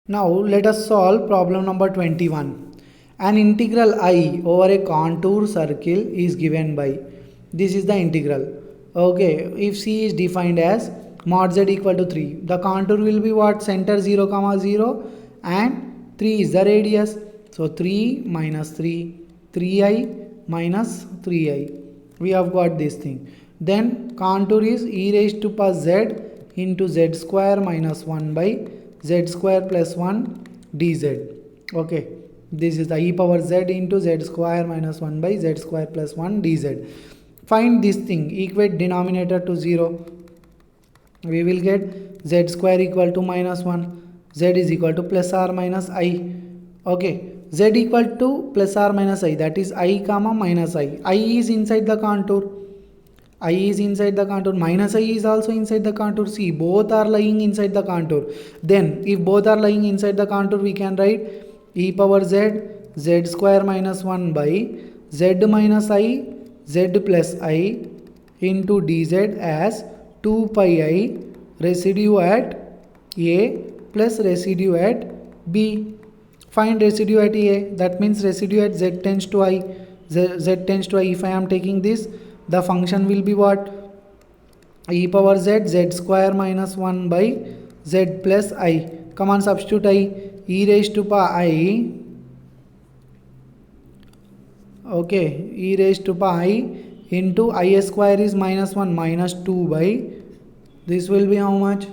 Now let us solve problem number 21. An integral I over a contour circle is given by, this is the integral. Okay, if C is defined as mod z equal to 3, the contour will be what? Center 0 comma 0 and 3 is the radius. So 3 minus 3, 3i minus 3i. We have got this thing. Then contour is e raised to power z into z square minus 1 by z square plus 1 dz. Okay, this is the e power z into z square minus 1 by z square plus 1 dz. Find this thing, equate denominator to 0. We will get z square equal to minus 1, z is equal to plus or minus I. Okay, z equal to plus or minus I, that is I comma minus I is inside the contour. I is inside the contour, minus I is also inside the contour. See, both are lying inside the contour. Then if both are lying inside the contour, we can write e power z, z square minus 1 by z minus I, z plus I into dz as 2 pi I residue at A plus residue at B. Find residue at A, that means residue at z tends to I. Z tends to I, if I am taking this, the function will be what? E power z, z square minus 1 by z plus I. Come on, substitute I. E raised to power I. Okay, e raised to power I into I square is minus 1 minus 2 by, this will be how much?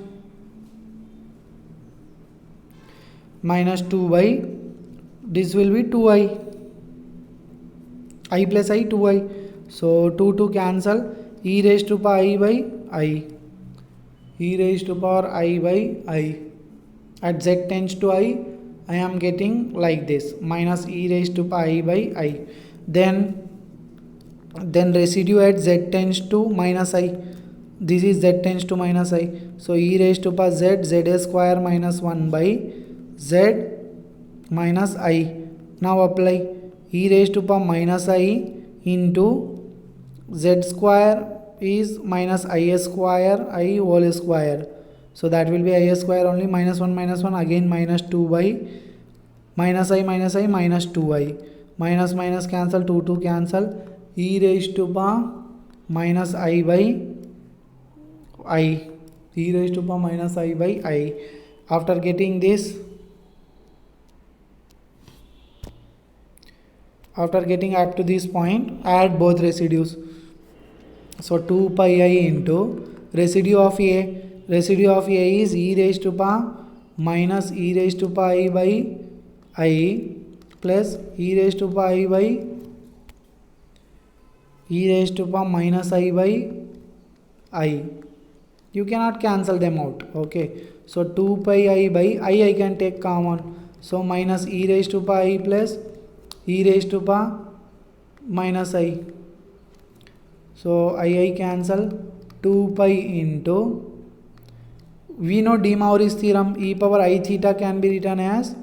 Minus 2 by, this will be 2i. I plus I, 2i. So 2 cancel, e raised to power I by I. E raised to power I by I. At z tends to I am getting like this, minus e raised to power I by I. Then residue at z tends to minus I. This is z tends to minus I. So e raised to power z, z square minus 1 by z minus I. Now apply e raised to power minus I into z square is minus I square, I whole square. So that will be I square only, minus 1 again minus 2 by minus I minus 2i. Minus minus cancel, 2 cancel, e raised to power minus I by I. E raised to power minus I by I. After getting this, after getting up to this point, add both residues. So 2 pi I into residue of A. Residue of A is e raised to power minus e raised to power I by I plus e raised to power I by e raised to power minus I by I. You cannot cancel them out. Okay. So 2 pi I by I can take common. So minus e raised to power I plus e raised to power minus I. So I cancel, 2 pi into, we know De Moivre's theorem, e power I theta can be written as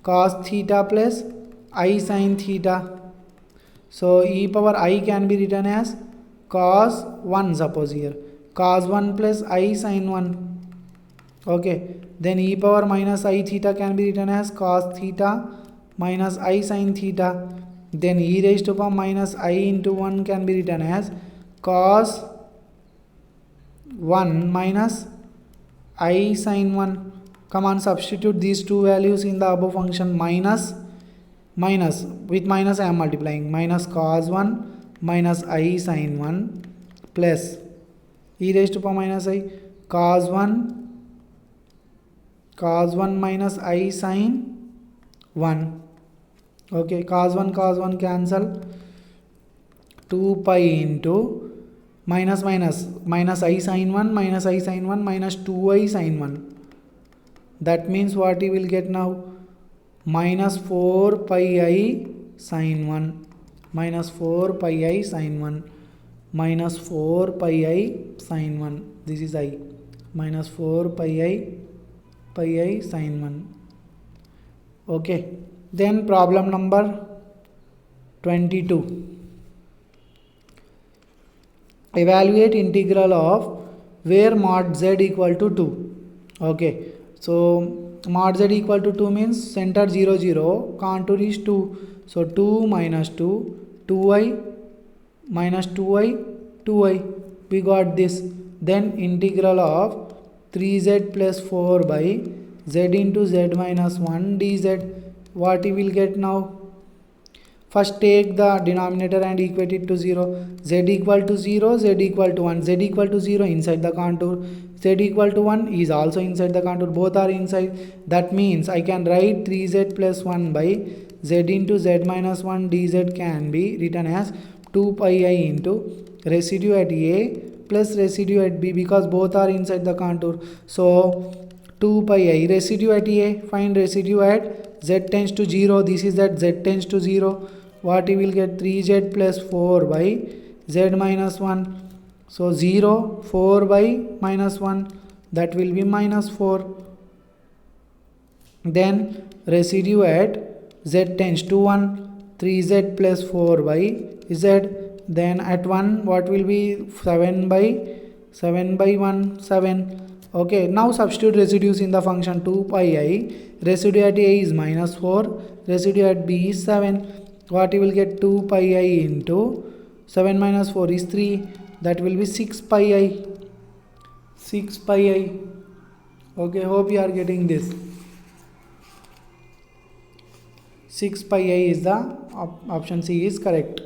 cos theta plus I sin theta. So e power I can be written as cos 1, suppose here, cos 1 plus I sin 1. Okay, then e power minus I theta can be written as cos theta minus I sin theta. Then e raised to power minus I into 1 can be written as cos 1 minus I sin 1. Come on, substitute these two values in the above function. Minus with minus I am multiplying, minus cos 1 minus I sin 1 plus e raised to power minus I cos 1 minus I sin 1. Okay, cos 1 cancel, 2 pi into minus I sin 1 minus 2i sin 1. That means what you will get now? Minus 4 pi I sin 1. Minus 4 pi I sin 1. Minus 4 pi I sin 1. This is I. Minus 4 pi I sin 1. Okay. Then problem number 22. Evaluate integral of where mod z equal to 2. Okay, so mod z equal to 2 means center 0 0, contour is 2, so 2 minus 2, 2i minus 2i, 2i, we got this. Then integral of 3z plus 4 by z into z minus 1 dz, what you will get now? First take the denominator and equate it to 0. Z equal to 0, z equal to 1, z equal to 0 inside the contour, z equal to 1 is also inside the contour, both are inside. That means I can write 3z plus 1 by z into z minus 1 dz can be written as 2 pi I into residue at A plus residue at B, because both are inside the contour. So 2 pi I residue at A, find residue at z tends to 0, this is that z tends to 0, what you will get? 3z plus 4 by z minus 1, so 0, 4 by minus 1, that will be minus 4. Then residue at z tends to 1, 3z plus 4 by z, then at 1 what will be? 7 by 1, 7. Okay, now substitute residues in the function. 2 pi I, residue at A is minus 4, residue at B is 7, what you will get? 2 pi I into 7 minus 4 is 3, that will be 6 pi I, 6 pi I. Okay, hope you are getting this. 6 pi I is the option C is correct.